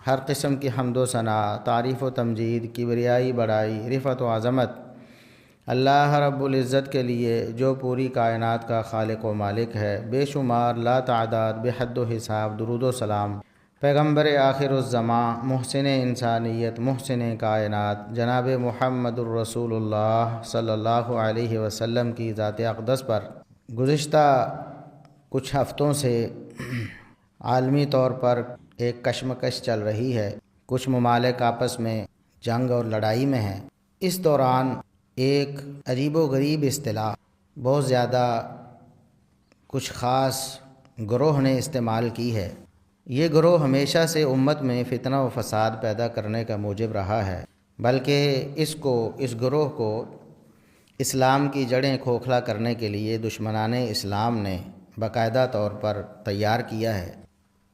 ہر قسم کی حمد و ثنا، تعریف و تمجید، کبریائی، بڑائی، رفعت و عظمت اللہ رب العزت کے لیے جو پوری کائنات کا خالق و مالک ہے، بے شمار لا تعداد بے حد و حساب درود و سلام پیغمبر آخر الزماں، محسن انسانیت، محسن کائنات جناب محمد الرسول اللہ صلی اللہ علیہ وسلم کی ذات اقدس پر گزشتہ کچھ ہفتوں سے عالمی طور پر ایک کشمکش چل رہی ہے۔ کچھ ممالک آپس میں جنگ اور لڑائی میں ہیں۔ اس دوران ایک عجیب و غریب اصطلاح بہت زیادہ کچھ خاص گروہ نے استعمال کی ہے۔ یہ گروہ ہمیشہ سے امت میں فتنہ و فساد پیدا کرنے کا موجب رہا ہے، بلکہ اس گروہ کو اسلام کی جڑیں کھوکھلا کرنے کے لیے دشمنان اسلام نے باقاعدہ طور پر تیار کیا ہے۔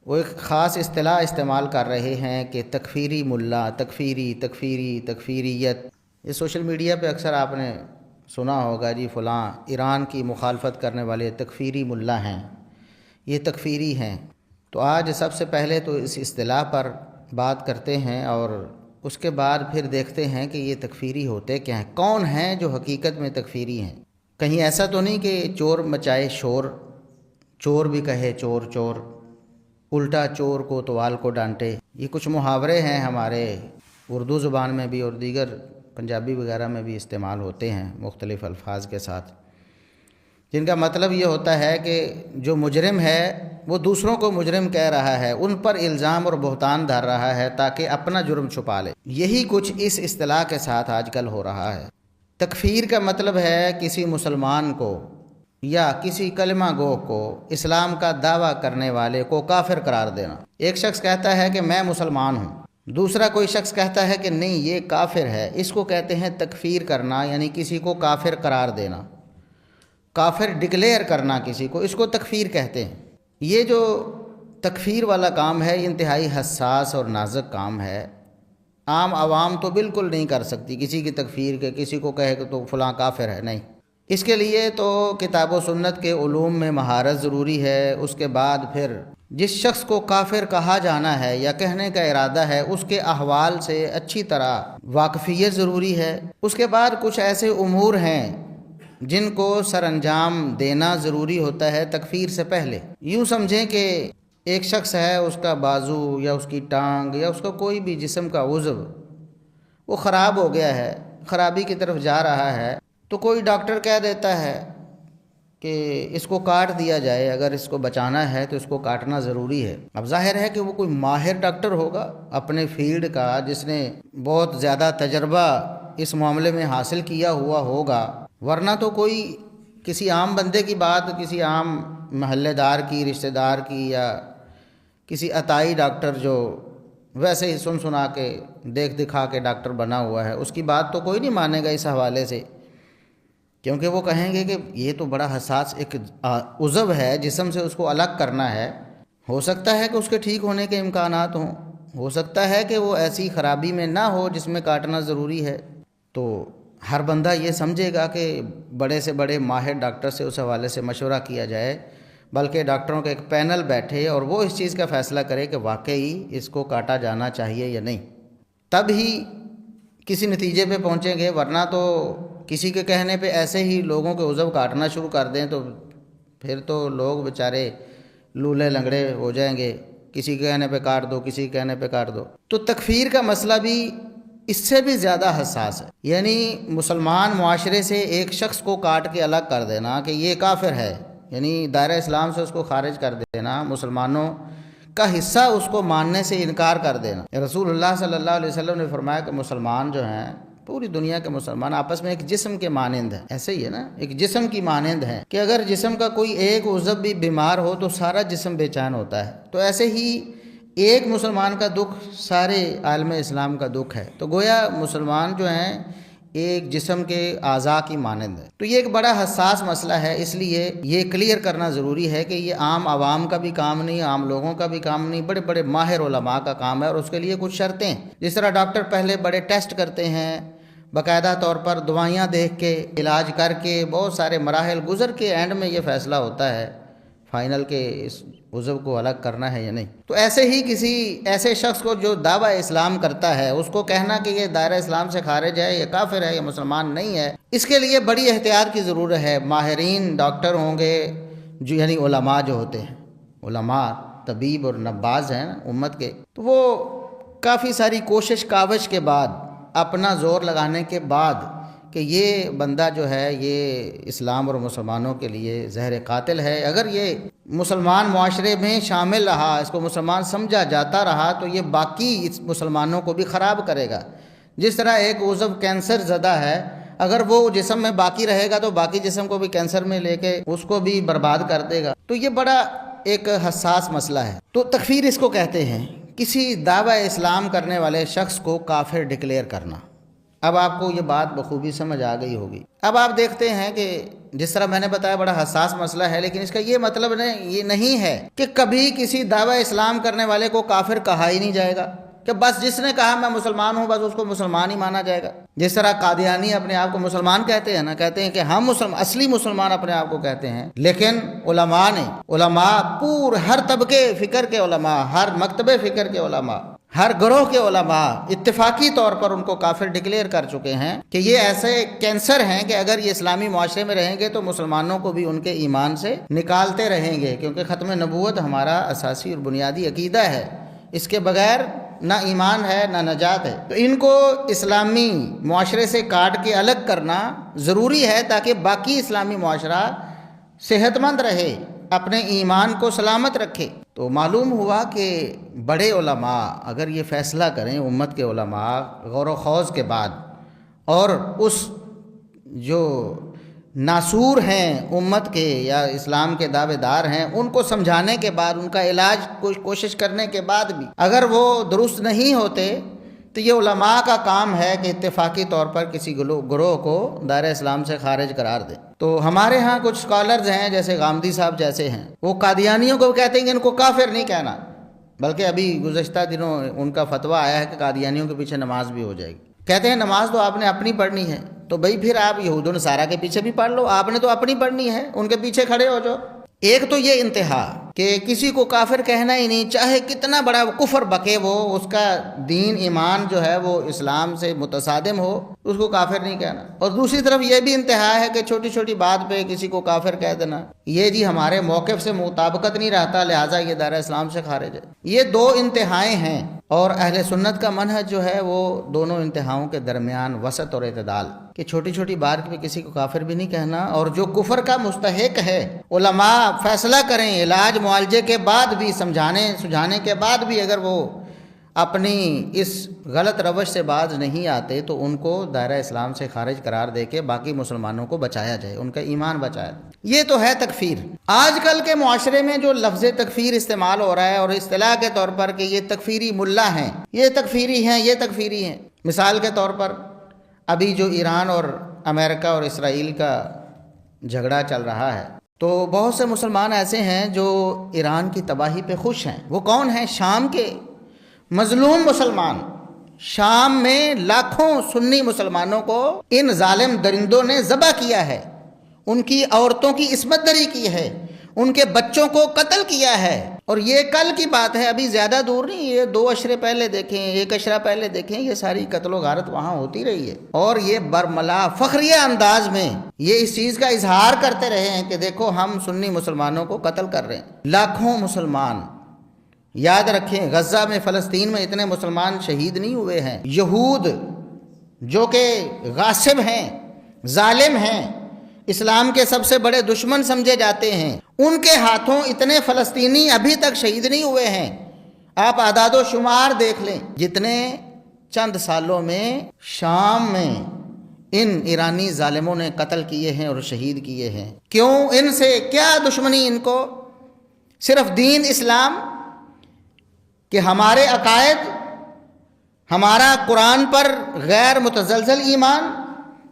وہ ایک خاص اصطلاح استعمال کر رہے ہیں کہ تکفیری ملا، تکفیریت۔ یہ سوشل میڈیا پہ اکثر آپ نے سنا ہوگا، جی فلاں ایران کی مخالفت کرنے والے تکفیری ملا ہیں، یہ تکفیری ہیں۔ تو آج سب سے پہلے تو اس اصطلاح پر بات کرتے ہیں اور اس کے بعد پھر دیکھتے ہیں کہ یہ تکفیری ہوتے کیا ہیں، کون ہیں جو حقیقت میں تکفیری ہیں۔ کہیں ایسا تو نہیں کہ چور مچائے شور، چور بھی کہے چور چور، الٹا چور کو توال کو ڈانٹے۔ یہ کچھ محاورے ہیں ہمارے اردو زبان میں بھی اور دیگر پنجابی وغیرہ میں بھی استعمال ہوتے ہیں مختلف الفاظ کے ساتھ، جن کا مطلب یہ ہوتا ہے کہ جو مجرم ہے وہ دوسروں کو مجرم کہہ رہا ہے، ان پر الزام اور بہتان دھر رہا ہے تاکہ اپنا جرم چھپا لے۔ یہی کچھ اس اصطلاح کے ساتھ آج کل ہو رہا ہے۔ تکفیر کا مطلب ہے کسی مسلمان کو یا کسی کلمہ گو کو، اسلام کا دعویٰ کرنے والے کو کافر قرار دینا۔ ایک شخص کہتا ہے کہ میں مسلمان ہوں، دوسرا کوئی شخص کہتا ہے کہ نہیں یہ کافر ہے، اس کو کہتے ہیں تکفیر کرنا، یعنی کسی کو کافر قرار دینا، کافر ڈکلیئر کرنا کسی کو، اس کو تکفیر کہتے ہیں۔ یہ جو تکفیر والا کام ہے انتہائی حساس اور نازک کام ہے۔ عام عوام تو بالکل نہیں کر سکتی کسی کی تکفیر کے، کسی کو کہے کہ تو فلاں کافر ہے، نہیں۔ اس کے لیے تو کتاب و سنت کے علوم میں مہارت ضروری ہے۔ اس کے بعد پھر جس شخص کو کافر کہا جانا ہے یا کہنے کا ارادہ ہے اس کے احوال سے اچھی طرح واقفیت ضروری ہے۔ اس کے بعد کچھ ایسے امور ہیں جن کو سر انجام دینا ضروری ہوتا ہے تکفیر سے پہلے۔ یوں سمجھیں کہ ایک شخص ہے، اس کا بازو یا اس کی ٹانگ یا اس کا کوئی بھی جسم کا عضو وہ خراب ہو گیا ہے، خرابی کی طرف جا رہا ہے، تو کوئی ڈاکٹر کہہ دیتا ہے کہ اس کو کاٹ دیا جائے، اگر اس کو بچانا ہے تو اس کو کاٹنا ضروری ہے۔ اب ظاہر ہے کہ وہ کوئی ماہر ڈاکٹر ہوگا اپنے فیلڈ کا، جس نے بہت زیادہ تجربہ اس معاملے میں حاصل کیا ہوا ہوگا، ورنہ تو کوئی کسی عام بندے کی بات، کسی عام محلے دار کی، رشتہ دار کی، یا کسی عطائی ڈاکٹر جو ویسے ہی سن سنا کے دیکھ دکھا کے ڈاکٹر بنا ہوا ہے، اس کی بات تو کوئی نہیں مانے گا اس حوالے سے، کیونکہ وہ کہیں گے کہ یہ تو بڑا حساس ایک عضو ہے، جسم سے اس کو الگ کرنا ہے، ہو سکتا ہے کہ اس کے ٹھیک ہونے کے امکانات ہوں، ہو سکتا ہے کہ وہ ایسی خرابی میں نہ ہو جس میں کاٹنا ضروری ہے۔ تو ہر بندہ یہ سمجھے گا کہ بڑے سے بڑے ماہر ڈاکٹر سے اس حوالے سے مشورہ کیا جائے، بلکہ ڈاکٹروں کا ایک پینل بیٹھے اور وہ اس چیز کا فیصلہ کرے کہ واقعی اس کو کاٹا جانا چاہیے یا نہیں، تب ہی کسی نتیجے پہ پہنچیں گے۔ ورنہ تو کسی کے کہنے پہ ایسے ہی لوگوں کے عضو کاٹنا شروع کر دیں تو پھر تو لوگ بیچارے لولے لنگڑے ہو جائیں گے، کسی کے کہنے پہ کاٹ دو، کسی کے کہنے پہ کاٹ دو۔ تو تکفیر کا مسئلہ بھی اس سے بھی زیادہ حساس ہے، یعنی مسلمان معاشرے سے ایک شخص کو کاٹ کے الگ کر دینا کہ یہ کافر ہے، یعنی دائرہ اسلام سے اس کو خارج کر دینا، مسلمانوں کا حصہ اس کو ماننے سے انکار کر دینا۔ رسول اللہ صلی اللہ علیہ وسلم نے فرمایا کہ مسلمان جو ہیں، پوری دنیا کے مسلمان آپس میں ایک جسم کے مانند ہیں۔ ایسے ہی ہے نا، ایک جسم کی مانند ہیں کہ اگر جسم کا کوئی ایک عضو بھی بیمار ہو تو سارا جسم بے چین ہوتا ہے، تو ایسے ہی ایک مسلمان کا دکھ سارے عالم اسلام کا دکھ ہے۔ تو گویا مسلمان جو ہیں ایک جسم کے اعضاء کی مانند ہے۔ تو یہ ایک بڑا حساس مسئلہ ہے، اس لیے یہ کلیئر کرنا ضروری ہے کہ یہ عام عوام کا بھی کام نہیں، عام لوگوں کا بھی کام نہیں، بڑے بڑے ماہر علماء کا کام ہے، اور اس کے لیے کچھ شرطیں، جس طرح ڈاکٹر پہلے بڑے ٹیسٹ کرتے ہیں، باقاعدہ طور پر دوائیاں دیکھ کے، علاج کر کے، بہت سارے مراحل گزر کے اینڈ میں یہ فیصلہ ہوتا ہے، فائنل کہ اس عضو کو الگ کرنا ہے یا نہیں. تو ایسے ہی کسی ایسے شخص کو جو دعویٰ اسلام کرتا ہے اس کو کہنا کہ یہ دائرہ اسلام سے خارج ہے، یہ کافر ہے، یہ مسلمان نہیں ہے، اس کے لیے بڑی احتیاط کی ضرورت ہے. ماہرین ڈاکٹر ہوں گے جو یعنی علماء جو ہوتے ہیں، علماء طبیب اور نباز ہیں امت کے، تو وہ کافی ساری کوشش کاوش کے بعد، اپنا زور لگانے کے بعد کہ یہ بندہ جو ہے یہ اسلام اور مسلمانوں کے لیے زہر قاتل ہے، اگر یہ مسلمان معاشرے میں شامل رہا، اس کو مسلمان سمجھا جاتا رہا تو یہ باقی اس مسلمانوں کو بھی خراب کرے گا. جس طرح ایک عضو کینسر زدہ ہے، اگر وہ جسم میں باقی رہے گا تو باقی جسم کو بھی کینسر میں لے کے اس کو بھی برباد کر دے گا. تو یہ بڑا ایک حساس مسئلہ ہے. تو تکفیر اس کو کہتے ہیں، کسی دعویٰ اسلام کرنے والے شخص کو کافر ڈکلیئر کرنا. اب آپ کو یہ بات بخوبی سمجھ آ گئی ہوگی. اب آپ دیکھتے ہیں کہ جس طرح میں نے بتایا بڑا حساس مسئلہ ہے، لیکن اس کا یہ مطلب یہ نہیں ہے کہ کبھی کسی دعویٰ اسلام کرنے والے کو کافر کہا ہی نہیں جائے گا، کہ بس جس نے کہا میں مسلمان ہوں بس اس کو مسلمان ہی مانا جائے گا. جس طرح قادیانی اپنے آپ کو مسلمان کہتے ہیں نا، کہتے ہیں کہ ہم اصلی مسلمان اپنے آپ کو کہتے ہیں، لیکن علماء ہر طبقے فکر کے علماء، ہر مکتبے فکر کے علماء، ہر گروہ کے علماء اتفاقی طور پر ان کو کافر ڈکلیئر کر چکے ہیں کہ یہ ایسے کینسر ہیں کہ اگر یہ اسلامی معاشرے میں رہیں گے تو مسلمانوں کو بھی ان کے ایمان سے نکالتے رہیں گے، کیونکہ ختم نبوت ہمارا اساسی اور بنیادی عقیدہ ہے، اس کے بغیر نہ ایمان ہے نہ نجات ہے. تو ان کو اسلامی معاشرے سے کاٹ کے الگ کرنا ضروری ہے تاکہ باقی اسلامی معاشرہ صحت مند رہے، اپنے ایمان کو سلامت رکھے. تو معلوم ہوا کہ بڑے علماء اگر یہ فیصلہ کریں، امت کے علماء غور و خوض کے بعد، اور اس جو ناسور ہیں امت کے یا اسلام کے دعوے دار ہیں ان کو سمجھانے کے بعد، ان کا علاج کوشش کرنے کے بعد بھی اگر وہ درست نہیں ہوتے تو یہ علماء کا کام ہے کہ اتفاقی طور پر کسی گروہ کو دائرہ اسلام سے خارج قرار دیں. تو ہمارے ہاں کچھ اسکالرز ہیں جیسے غامدی صاحب جیسے ہیں، وہ قادیانیوں کو کہتے ہیں کہ ان کو کافر نہیں کہنا، بلکہ ابھی گزشتہ دنوں ان کا فتویٰ آیا ہے کہ قادیانیوں کے پیچھے نماز بھی ہو جائے گی. کہتے ہیں نماز تو آپ نے اپنی پڑھنی ہے، تو بھئی پھر آپ یہود و نصارہ کے پیچھے بھی پڑھ لو، آپ نے تو اپنی پڑھنی ہے، ان کے پیچھے کھڑے ہو جاؤ. ایک تو یہ انتہا کہ کسی کو کافر کہنا ہی نہیں، چاہے کتنا بڑا کفر بکے وہ، اس کا دین ایمان جو ہے وہ اسلام سے متصادم ہو، اس کو کافر نہیں کہنا. اور دوسری طرف یہ بھی انتہا ہے کہ چھوٹی چھوٹی بات پہ کسی کو کافر کہہ دینا، یہ جی ہمارے موقف سے مطابقت نہیں رہتا لہٰذا یہ دائرہ اسلام سے خارج ہے. یہ دو انتہائیں ہیں، اور اہل سنت کا منہج جو ہے وہ دونوں انتہاؤں کے درمیان وسط اور اعتدال، کہ چھوٹی چھوٹی بات پہ کسی کو کافر بھی نہیں کہنا، اور جو کفر کا مستحق ہے علماء فیصلہ کریں علاج معالجے کے بعد بھی، سمجھانے سجھانے کے بعد بھی اگر وہ اپنی اس غلط روش سے باز نہیں آتے تو ان کو دائرہ اسلام سے خارج قرار دے کے باقی مسلمانوں کو بچایا جائے، ان کا ایمان بچایا جائے. یہ تو ہے تکفیر. آج کل کے معاشرے میں جو لفظ تکفیر استعمال ہو رہا ہے اور اصطلاح کے طور پر کہ یہ تکفیری ملا ہیں، یہ تکفیری ہیں، یہ تکفیری ہیں. مثال کے طور پر ابھی جو ایران اور امریکہ اور اسرائیل کا جھگڑا چل رہا ہے، تو بہت سے مسلمان ایسے ہیں جو ایران کی تباہی پہ خوش ہیں. وہ کون ہیں؟ شام کے مظلوم مسلمان. شام میں لاکھوں سنی مسلمانوں کو ان ظالم درندوں نے ذبح کیا ہے، ان کی عورتوں کی عصمت دری کی ہے، ان کے بچوں کو قتل کیا ہے. اور یہ کل کی بات ہے، ابھی زیادہ دور نہیں، یہ 2 عشرے پہلے دیکھیں، 1 عشرہ پہلے دیکھیں، یہ ساری قتل و غارت وہاں ہوتی رہی ہے. اور یہ برملا فخریہ انداز میں یہ اس چیز کا اظہار کرتے رہے ہیں کہ دیکھو ہم سنی مسلمانوں کو قتل کر رہے ہیں. لاکھوں مسلمان، یاد رکھیں غزہ میں فلسطین میں اتنے مسلمان شہید نہیں ہوئے ہیں. یہود جو کہ غاصب ہیں، ظالم ہیں، اسلام کے سب سے بڑے دشمن سمجھے جاتے ہیں، ان کے ہاتھوں اتنے فلسطینی ابھی تک شہید نہیں ہوئے ہیں. آپ اعداد و شمار دیکھ لیں، جتنے چند سالوں میں شام میں ان ایرانی ظالموں نے قتل کیے ہیں اور شہید کیے ہیں. کیوں؟ ان سے کیا دشمنی ان کو؟ صرف دین اسلام، کہ ہمارے عقائد، ہمارا قرآن پر غیر متزلزل ایمان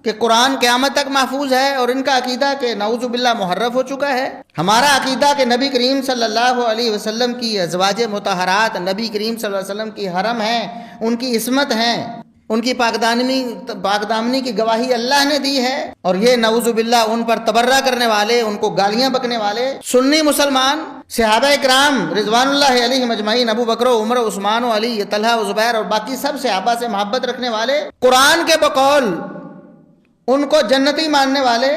کہ قرآن قیامت تک محفوظ ہے، اور ان کا عقیدہ کہ نعوذ باللہ محرف ہو چکا ہے. ہمارا عقیدہ کہ نبی کریم صلی اللہ علیہ وسلم کی ازواج مطہرات نبی کریم صلی اللہ علیہ وسلم کی حرم ہیں، ان کی عصمت ہیں. ان کی پاکدامنی کی گواہی اللہ نے دی ہے، اور یہ نعوذ باللہ ان پر تبرہ کرنے والے، ان کو گالیاں بکنے والے سنی مسلمان، صحابہ اکرام رضوان اللہ علیہم اجمعین، ابو بکر و عمر و عثمان و علی، طلحہ و زبیر اور باقی سب صحابہ سے محبت رکھنے والے، قرآن کے بقول ان کو جنتی ماننے والے،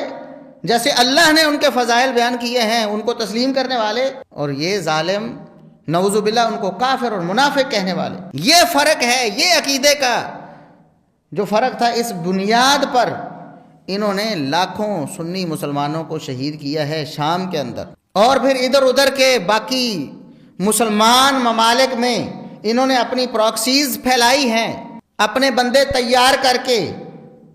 جیسے اللہ نے ان کے فضائل بیان کیے ہیں ان کو تسلیم کرنے والے، اور یہ ظالم نعوذ باللہ ان کو کافر اور منافق کہنے والے۔ یہ فرق ہے، یہ عقیدے کا جو فرق تھا، اس بنیاد پر انہوں نے لاکھوں سنی مسلمانوں کو شہید کیا ہے شام کے اندر، اور پھر ادھر ادھر کے باقی مسلمان ممالک میں انہوں نے اپنی پراکسیز پھیلائی ہیں، اپنے بندے تیار کر کے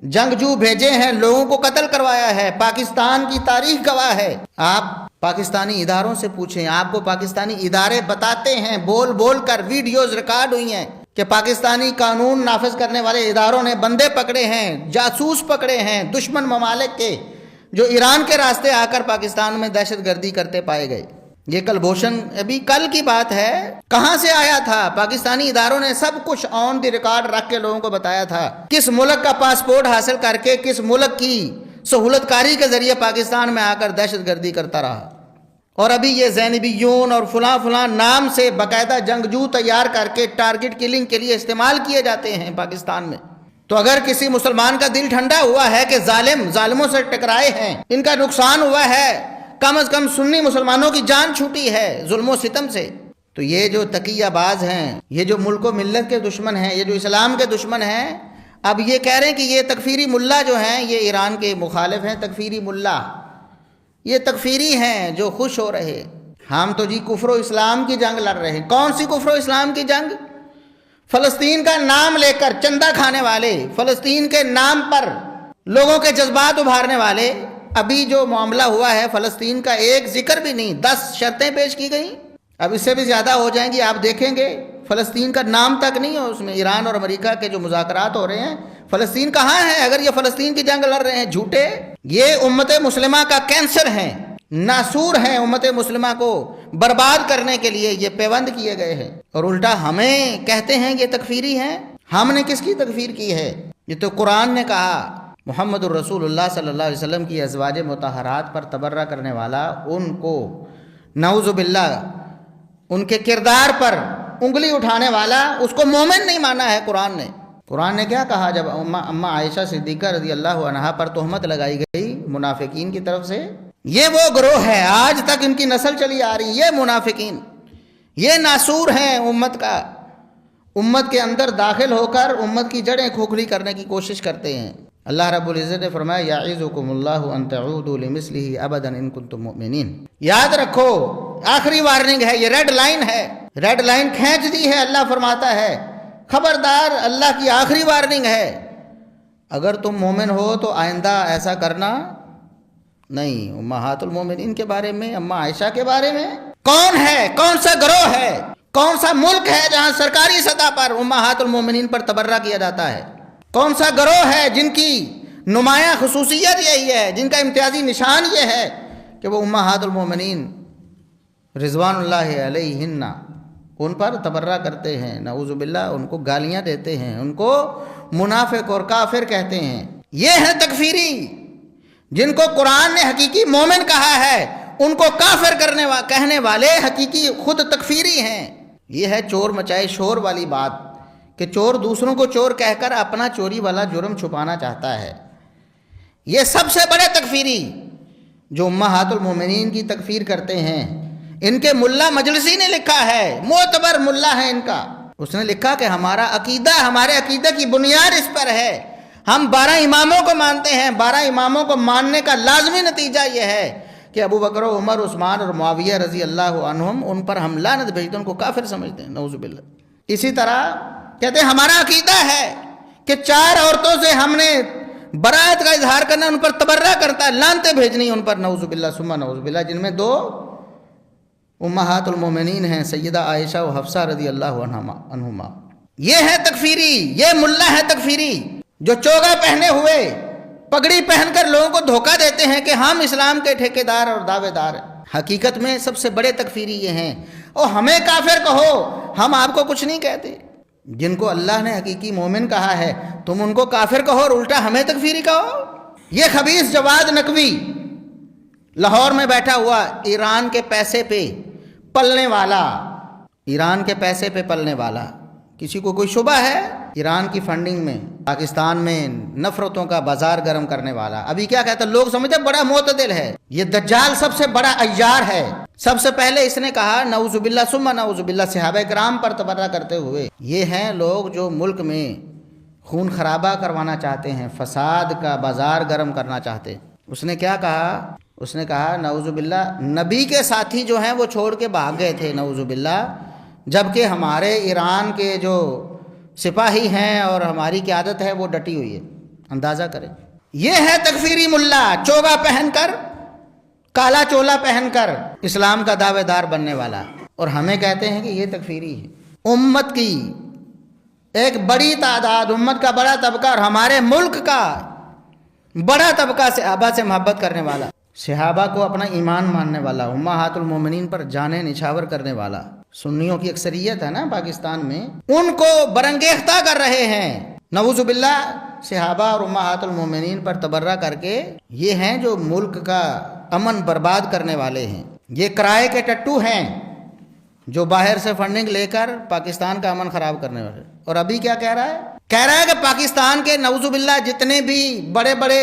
جنگجو بھیجے ہیں، لوگوں کو قتل کروایا ہے۔ پاکستان کی تاریخ گواہ ہے، آپ پاکستانی اداروں سے پوچھیں، آپ کو پاکستانی ادارے بتاتے ہیں، بول بول کر ویڈیوز ریکارڈ ہوئی ہیں کہ پاکستانی قانون نافذ کرنے والے اداروں نے بندے پکڑے ہیں، جاسوس پکڑے ہیں دشمن ممالک کے، جو ایران کے راستے آ کر پاکستان میں دہشت گردی کرتے پائے گئے۔ یہ کلبھوشن ابھی کل کی بات ہے، کہاں سے آیا تھا؟ پاکستانی اداروں نے سب کچھ آن دی ریکارڈ رکھ کے لوگوں کو بتایا تھا، کس ملک کا پاسپورٹ حاصل کر کے کس ملک کی سہولت کاری کے ذریعے پاکستان میں آ کر دہشت گردی کرتا رہا، اور ابھی یہ زینبیون اور فلاں فلاں نام سے باقاعدہ جنگجو تیار کر کے ٹارگٹ کلنگ کے لیے استعمال کیے جاتے ہیں پاکستان میں۔ تو اگر کسی مسلمان کا دل ٹھنڈا ہوا ہے کہ ظالموں سے ٹکرائے ہیں، ان کا نقصان ہوا ہے، کم از کم سنی مسلمانوں کی جان چھوٹی ہے ظلم و ستم سے، تو یہ جو تقیہ باز ہیں، یہ جو ملک و ملت کے دشمن ہیں، یہ جو اسلام کے دشمن ہیں، اب یہ کہہ رہے ہیں کہ یہ تکفیری ملا جو ہیں، یہ ایران کے مخالف ہیں، تکفیری ملا، یہ تکفیری ہیں جو خوش ہو رہے۔ ہم تو جی کفر و اسلام کی جنگ لڑ رہے ہیں۔ کون سی کفر و اسلام کی جنگ؟ فلسطین کا نام لے کر چندہ کھانے والے، فلسطین کے نام پر لوگوں کے جذبات ابھارنے والے۔ ابھی جو معاملہ ہوا ہے فلسطین کا ایک ذکر بھی نہیں، 10 شرطیں پیش کی گئیں، اب اس سے بھی زیادہ ہو جائیں گی، آپ دیکھیں گے فلسطین کا نام تک نہیں ہے اس میں۔ ایران اور امریکہ کے جو مذاکرات ہو رہے ہیں، فلسطین کہاں ہے اگر یہ فلسطین کی جنگ لڑ رہے ہیں؟ جھوٹے، یہ امت مسلمہ کا کینسر ہیں، ناسور ہیں، امت مسلمہ کو برباد کرنے کے لیے یہ پیوند کیے گئے ہیں، اور الٹا ہمیں کہتے ہیں یہ تکفیری ہیں۔ ہم نے کس کی تکفیر کی ہے؟ یہ تو قرآن نے کہا، محمد الرسول اللہ صلی اللہ علیہ وسلم کی ازواج مطہرات پر تبرہ کرنے والا، ان کو نعوذ باللہ ان کے کردار پر انگلی اٹھانے والا، اس کو مومن نہیں مانا ہے قرآن نے۔ قرآن نے کیا کہا جب اماں عائشہ صدیقہ رضی اللہ عنہا پر تہمت لگائی گئی منافقین کی طرف سے؟ یہ وہ گروہ ہے، آج تک ان کی نسل چلی آ رہی، یہ منافقین، یہ ناسور ہیں امت کا، امت کے اندر داخل ہو کر امت کی جڑیں کھوکھلی کرنے کی کوشش کرتے ہیں۔ اللہ رب العزت نے فرمایا یعظکم اللہ ان تعودوا لمثلہ ابدا ان کنتم مؤمنین۔ یاد رکھو، آخری وارننگ ہے، یہ ریڈ لائن ہے، ریڈ لائن کھینچ دی ہے، اللہ فرماتا ہے خبردار، اللہ کی آخری وارننگ ہے، اگر تم مومن ہو تو آئندہ ایسا کرنا نہیں۔ امہات المومنین کے بارے میں، اماں عائشہ کے بارے میں کون ہے، کون سا گروہ ہے، کون سا ملک ہے جہاں سرکاری سطح پر امہات المومنین پر تبرہ کیا جاتا ہے؟ کون سا گروہ ہے جن کی نمایاں خصوصیت یہی ہے، جن کا امتیازی نشان یہ ہے کہ وہ امہات المومنین رضوان اللہ علیہن ان پر تبرہ کرتے ہیں، نعوذ باللہ ان کو گالیاں دیتے ہیں، ان کو منافق اور کافر کہتے ہیں۔ یہ ہے تکفیری، جن کو قرآن نے حقیقی مومن کہا ہے، ان کو کافر کہنے والے حقیقی خود تکفیری ہیں۔ یہ ہے چور مچائے شور والی بات، کہ چور دوسروں کو چور کہہ کر اپنا چوری والا جرم چھپانا چاہتا ہے۔ یہ سب سے بڑے تکفیری جو امہات المومنین کی تکفیر کرتے ہیں، ان کے ملا مجلسی نے لکھا ہے، معتبر ملا ہے ان کا، اس نے لکھا کہ ہمارا عقیدہ، ہمارے عقیدہ کی بنیاد اس پر ہے، ہم 12 اماموں کو مانتے ہیں، 12 اماموں کو ماننے کا لازمی نتیجہ یہ ہے کہ ابو بکر و عمر عثمان اور معاویہ رضی اللہ عنہم، ان پر ہم لعنت بھیجتے ہیں، ان کو کافر سمجھتے ہیں، نعوذ باللہ۔ اسی طرح کہتے ہیں ہمارا عقیدہ ہے کہ 4 عورتوں سے ہم نے برات کا اظہار کرنا، ان پر تبرہ کرتا ہے، لعنتیں بھیجنی ان پر، نعوذ باللہ ثم نعوذ باللہ، جن میں 2 امہات المومنین ہیں، سیدہ عائشہ و حفصہ رضی اللہ عنہما۔ یہ ہے تکفیری، یہ ملا ہے تکفیری جو چوگا پہنے ہوئے، پگڑی پہن کر لوگوں کو دھوکہ دیتے ہیں کہ ہم اسلام کے ٹھیکیدار اور دعوے دار ہیں۔ حقیقت میں سب سے بڑے تکفیری یہ ہیں، اور ہمیں کافر کہو، ہم آپ کو کچھ نہیں کہتے، جن کو اللہ نے حقیقی مومن کہا ہے تم ان کو کافر کہو اور الٹا ہمیں تکفیری کہو؟ یہ خبیث جواد نقوی لاہور میں بیٹھا ہوا، ایران کے پیسے پہ پلنے والا، ایران کے پیسے پہ پلنے والا، کسی کو کوئی شبہ ہے؟ ایران کی فنڈنگ میں پاکستان میں نفرتوں کا بازار گرم کرنے والا ابھی کیا کہتا ہے؟ لوگ سمجھتے بڑا معتدل ہے، یہ دجال سب سے بڑا عیار ہے۔ سب سے پہلے اس نے کہا نعوذ باللہ ثم نعوذ باللہ صحابہ کرام پر تبرہ کرتے ہوئے، یہ ہیں لوگ جو ملک میں خون خرابہ کروانا چاہتے ہیں، فساد کا بازار گرم کرنا چاہتے ہیں۔ اس نے کیا کہا؟ اس نے کہا نعوذ باللہ نبی کے ساتھی جو ہیں وہ چھوڑ کے بھاگ گئے تھے نعوذ باللہ، جبکہ ہمارے ایران کے جو سپاہی ہیں اور ہماری قیادت ہے وہ ڈٹی ہوئی ہے۔ اندازہ کریں، یہ ہے تکفیری ملا، چوگا پہن کر، کالا چولا پہن کر اسلام کا دعوے دار بننے والا، اور ہمیں کہتے ہیں کہ یہ تکفیری ہے۔ امت کی ایک بڑی تعداد، امت کا بڑا طبقہ اور ہمارے ملک کا بڑا طبقہ صحابہ سے محبت کرنے والا، صحابہ کو اپنا ایمان ماننے والا، امہات المومنین پر جانیں نچھاور کرنے والا، سنیوں کی اکثریت ہے نا پاکستان میں، ان کو برانگیختہ کر رہے ہیں نعوذ باللہ صحابہ اور امہات المومنین پر تبرہ کر کے۔ یہ ہیں جو ملک کا امن برباد کرنے والے ہیں، یہ کرائے کے ٹٹو ہیں جو باہر سے فنڈنگ لے کر پاکستان کا امن خراب کرنے والے۔ اور ابھی کیا کہہ رہا ہے؟ کہہ رہا ہے کہ پاکستان کے نعوذ باللہ جتنے بھی بڑے بڑے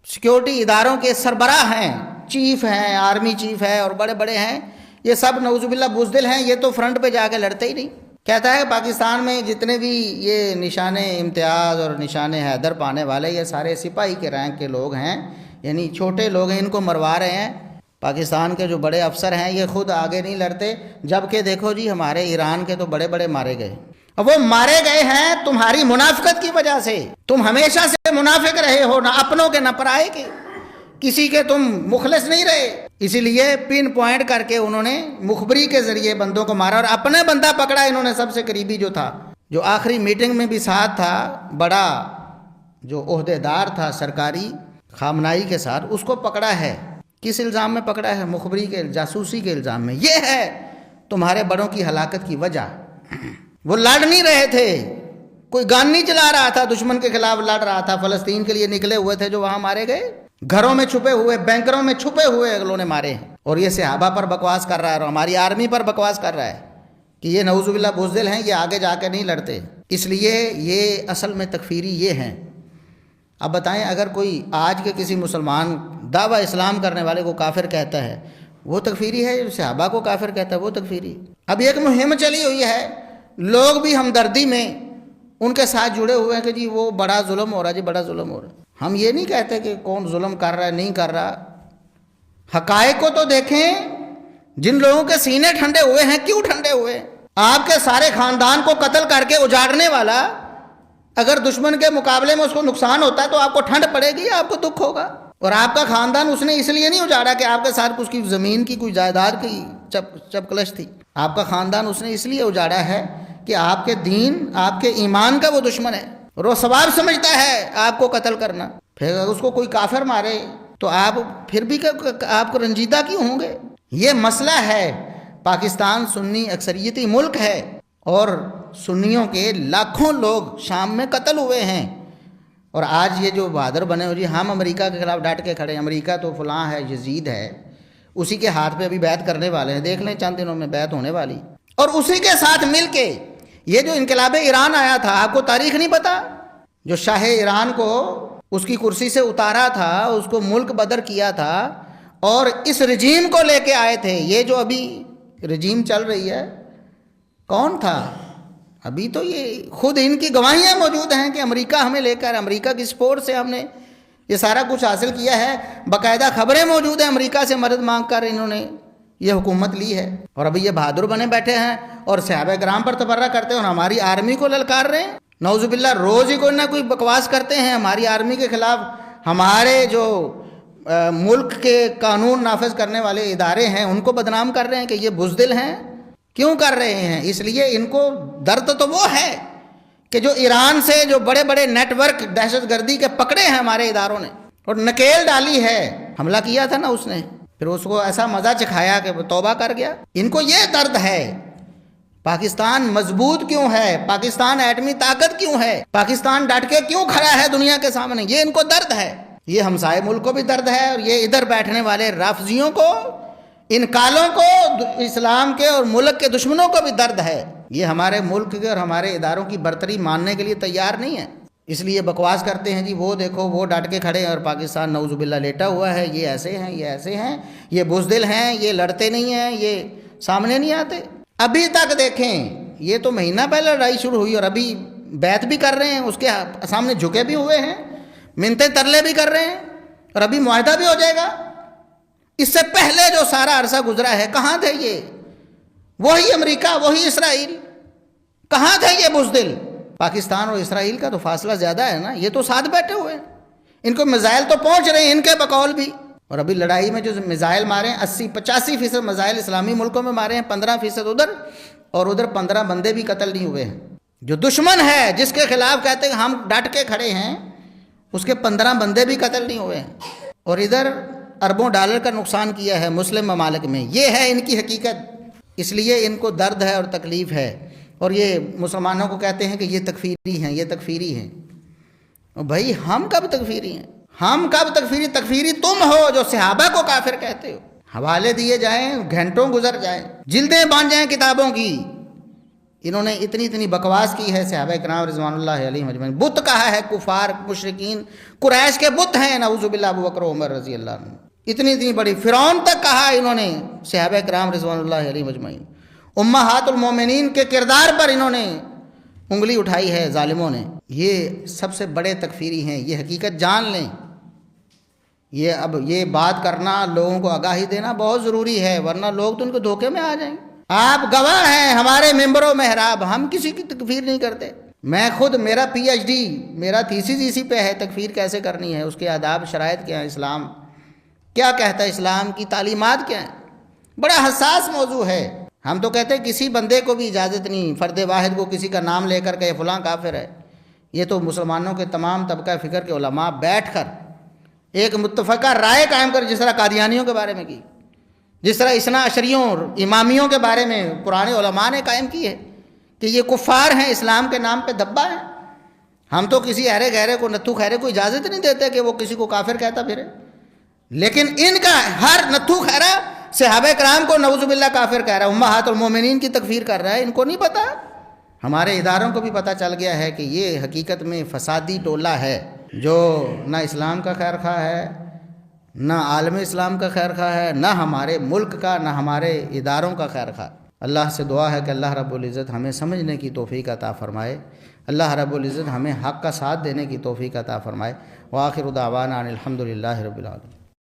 سیکیورٹی اداروں کے سربراہ ہیں، چیف ہیں، آرمی چیف ہے اور بڑے بڑے ہیں، یہ سب نعوذ باللہ بزدل ہیں، یہ تو فرنٹ پہ جا کے لڑتے ہی نہیں۔ کہتا ہے کہ پاکستان میں جتنے بھی یہ نشان امتیاز اور نشان حیدر پانے والے یہ سارے سپاہی کے رینک کے لوگ ہیں، یعنی چھوٹے لوگ ہیں، ان کو مروا رہے ہیں۔ پاکستان کے جو بڑے افسر ہیں یہ خود آگے نہیں لڑتے، جبکہ دیکھو جی ہمارے ایران کے تو بڑے بڑے مارے گئے، اور وہ مارے گئے ہیں تمہاری منافقت کی وجہ سے۔ تم ہمیشہ سے منافق رہے ہو، نہ اپنوں کے نہ پرائے کے، کسی کے تم مخلص نہیں رہے، اسی لیے پن پوائنٹ کر کے انہوں نے مخبری کے ذریعے بندوں کو مارا، اور اپنے بندہ پکڑا انہوں نے، سب سے قریبی جو تھا، جو آخری میٹنگ میں بھی ساتھ تھا، بڑا جو عہدے دار تھا سرکاری خامنائی کے ساتھ، اس کو پکڑا ہے۔ کس الزام میں پکڑا ہے؟ مخبری کے، جاسوسی کے الزام میں۔ یہ ہے تمہارے بڑوں کی ہلاکت کی وجہ۔ وہ لڑ نہیں رہے تھے، کوئی گان نہیں چلا رہا تھا، دشمن کے خلاف لڑ رہا تھا، فلسطین کے لیے نکلے ہوئے تھے جو وہاں مارے گئے، گھروں میں چھپے ہوئے، بینکروں میں چھپے ہوئے اگلوں نے مارے ہیں۔ اور یہ صحابہ پر بکواس کر رہا ہے اور ہماری آرمی پر بکواس کر رہا ہے کہ یہ نعوذ باللہ بزدل ہیں، یہ آگے جا کے نہیں لڑتے۔ اس لیے یہ اصل میں تکفیری یہ ہیں۔ اب بتائیں، اگر کوئی آج کے کسی مسلمان دعویٰ اسلام کرنے والے کو کافر کہتا ہے، وہ تکفیری ہے؟ صحابہ کو کافر کہتا ہے وہ تکفیری؟ اب ایک مہم چلی ہوئی ہے، لوگ بھی ہمدردی میں ان کے ساتھ جڑے ہوئے ہیں کہ جی وہ بڑا ظلم ہو رہا ہے، جی بڑا ظلم ہو رہا ہے۔ ہم یہ نہیں کہتے کہ کون ظلم کر رہا ہے نہیں کر رہا، حقائق کو تو دیکھیں۔ جن لوگوں کے سینے ٹھنڈے ہوئے ہیں، کیوں ٹھنڈے ہوئے؟ آپ کے سارے خاندان کو قتل کر کے اجاڑنے والا، اگر دشمن کے مقابلے میں اس کو نقصان ہوتا ہے تو آپ کو ٹھنڈ پڑے گی، آپ کو دکھ ہوگا۔ اور آپ کا خاندان اس نے اس لیے نہیں اجاڑا کہ آپ کے ساتھ اس کی زمین کی کوئی جائیداد کی چپکلش تھی، آپ کا خاندان اس نے اس لیے اجاڑا ہے کہ آپ کے دین، آپ کے ایمان کا وہ دشمن ہے اور وہ ثواب سمجھتا ہے آپ کو قتل کرنا۔ پھر اگر اس کو کوئی کافر مارے تو آپ پھر بھی آپ کو رنجیدہ کیوں ہوں گے؟ یہ مسئلہ ہے۔ پاکستان سنی اکثریتی ملک ہے اور سنیوں کے لاکھوں لوگ شام میں قتل ہوئے ہیں، اور آج یہ جو بہادر بنے ہو جی ہم امریکہ کے خلاف ڈٹ کے کھڑے ہیں، امریکہ تو فلاں ہے، یزید ہے، اسی کے ہاتھ پہ ابھی بیعت کرنے والے ہیں، دیکھ لیں چند دنوں میں بیعت ہونے والی، اور اسی کے ساتھ مل کے یہ جو انقلاب ایران آیا تھا، آپ کو تاریخ نہیں پتا؟ جو شاہ ایران کو اس کی کرسی سے اتارا تھا، اس کو ملک بدر کیا تھا، اور اس رجیم کو لے کے آئے تھے۔ یہ جو ابھی رجیم چل رہی ہے، کون تھا؟ ابھی تو یہ خود ان کی گواہیاں موجود ہیں کہ امریکہ ہمیں لے کر، امریکہ کی سپورٹ سے ہم نے یہ سارا کچھ حاصل کیا ہے، باقاعدہ خبریں موجود ہیں، امریکہ سے مدد مانگ کر انہوں نے یہ حکومت لی ہے، اور ابھی یہ بہادر بنے بیٹھے ہیں اور صحابہ کرام پر تبرہ کرتے ہیں اور ہماری آرمی کو للکار رہے ہیں۔ نعوذ باللہ روز ہی کوئی نہ کوئی بکواس کرتے ہیں ہماری آرمی کے خلاف، ہمارے جو ملک کے قانون نافذ کرنے والے ادارے ہیں ان کو بدنام کر رہے ہیں کہ یہ بزدل ہیں۔ کیوں کر رہے ہیں؟ اس لیے ان کو درد تو وہ ہے کہ جو ایران سے جو بڑے بڑے نیٹ ورک دہشت گردی کے پکڑے ہیں ہمارے اداروں نے اور نکیل ڈالی ہے، حملہ کیا تھا نا اس نے، پھر اس کو ایسا مزہ چکھایا کہ وہ توبہ کر گیا۔ ان کو یہ درد ہے پاکستان مضبوط کیوں ہے؟ پاکستان ایٹمی طاقت کیوں ہے؟ پاکستان ڈٹ کے کیوں کھڑا ہے دنیا کے سامنے؟ یہ ان کو درد ہے، یہ ہمسائے ملک کو بھی درد ہے، اور یہ ادھر بیٹھنے والے رافضیوں کو، ان کالوں کو، اسلام کے اور ملک کے دشمنوں کو بھی درد ہے۔ یہ ہمارے ملک کے اور ہمارے اداروں کی برتری ماننے کے لیے تیار نہیں ہے، اس لیے بکواس کرتے ہیں جی وہ دیکھو وہ ڈٹ کے کھڑے ہیں اور پاکستان نعوذ باللہ لیٹا ہوا ہے، یہ ایسے ہیں، یہ ایسے ہیں، یہ بزدل ہیں، یہ لڑتے نہیں ہیں، یہ سامنے نہیں آتے۔ ابھی تک دیکھیں، یہ تو مہینہ پہلے لڑائی شروع ہوئی اور ابھی بیعت بھی کر رہے ہیں، اس کے سامنے جھکے بھی ہوئے ہیں، منتیں ترلے بھی کر رہے ہیں، اور ابھی معاہدہ بھی ہو جائے گا۔ اس سے پہلے جو سارا عرصہ گزرا ہے کہاں تھے یہ؟ وہی امریکہ، وہی اسرائیل، کہاں تھے یہ بزدل؟ پاکستان اور اسرائیل کا تو فاصلہ زیادہ ہے نا، یہ تو ساتھ بیٹھے ہوئے ہیں، ان کو میزائل تو پہنچ رہے ہیں ان کے بقول بھی، اور ابھی لڑائی میں جو میزائل مارے ہیں 80-85% میزائل اسلامی ملکوں میں مارے ہیں، 15% ادھر، اور ادھر 15 بندے بھی قتل نہیں ہوئے ہیں۔ جو دشمن ہے جس کے خلاف کہتے ہیں ہم ڈٹ کے کھڑے ہیں، اس کے 15 بندے بھی قتل نہیں ہوئے ہیں، اور ادھر اربوں ڈالر کا نقصان کیا ہے مسلم ممالک میں۔ یہ ہے ان کی حقیقت، اس لیے ان کو درد ہے اور تکلیف ہے، اور یہ مسلمانوں کو کہتے ہیں کہ یہ تکفیری ہیں، یہ تکفیری ہیں۔ اور بھائی ہم کب تکفیری ہیں؟ ہم کب تکفیری؟ تکفیری تم ہو جو صحابہ کو کافر کہتے ہو۔ حوالے دیے جائیں، گھنٹوں گزر جائیں، جلدیں بان جائیں کتابوں کی، انہوں نے اتنی بکواس کی ہے صحابہ کرام رضوان اللہ علیہم اجمعین۔ بت کہا ہے کفار مشرکین قریش کے بت ہیں نعوذ باللہ ابو بکر و عمر رضی اللہ عنہ، اتنی بڑی فرعون تک کہا انہوں نے صحابہ کرام رضوان اللہ علیہم اجمعین۔ امہات المومنین کے کردار پر انہوں نے انگلی اٹھائی ہے ظالموں نے۔ یہ سب سے بڑے تکفیری ہیں، یہ حقیقت جان لیں۔ اب یہ بات کرنا، لوگوں کو آگاہی دینا بہت ضروری ہے، ورنہ لوگ تو ان کو دھوکے میں آ جائیں گے۔ آپ گواہ ہیں، ہمارے ممبر و محراب، ہم کسی کی تکفیر نہیں کرتے۔ میں خود، میرا PhD، میرا تھیسس اسی پہ ہے، تکفیر کیسے کرنی ہے، اس کے آداب شرائط کیا ہیں، اسلام کیا کہتا ہے، اسلام کی تعلیمات کیا ہیں۔ بڑا حساس موضوع ہے۔ ہم تو کہتے ہیں کسی بندے کو بھی اجازت نہیں، فرد واحد کو کسی کا نام لے کر کہ فلاں کافر ہے۔ یہ تو مسلمانوں کے تمام طبقہ فکر کے علماء بیٹھ کر ایک متفقہ رائے قائم کر، جس طرح قادیانیوں کے بارے میں کی، جس طرح اثنا عشریوں اور امامیوں کے بارے میں پرانے علماء نے قائم کی ہے کہ یہ کفار ہیں، اسلام کے نام پہ دبا ہیں۔ ہم تو کسی ہرے گہرے کو، نتھو خیرے کو اجازت نہیں دیتے کہ وہ کسی کو کافر کہتا پھرے، لیکن ان کا ہر نتھو خیرہ صحابہ کرام کو نعوذ باللہ کافر کہہ رہا ہے، امہات المومنین کی تکفیر کر رہا ہے۔ ان کو نہیں پتہ؟ ہمارے اداروں کو بھی پتہ چل گیا ہے کہ یہ حقیقت میں فسادی ٹولہ ہے، جو نہ اسلام کا خیر خواہ ہے، نہ عالم اسلام کا خیر خواہ ہے، نہ ہمارے ملک کا، نہ ہمارے اداروں کا خیر خواہ۔ اللہ سے دعا ہے کہ اللہ رب العزت ہمیں سمجھنے کی توفیق عطا فرمائے، اللہ رب العزت ہمیں حق کا ساتھ دینے کی توفیق عطا فرمائے۔ وآخر دعوانا ان الحمد للہ رب العالمین۔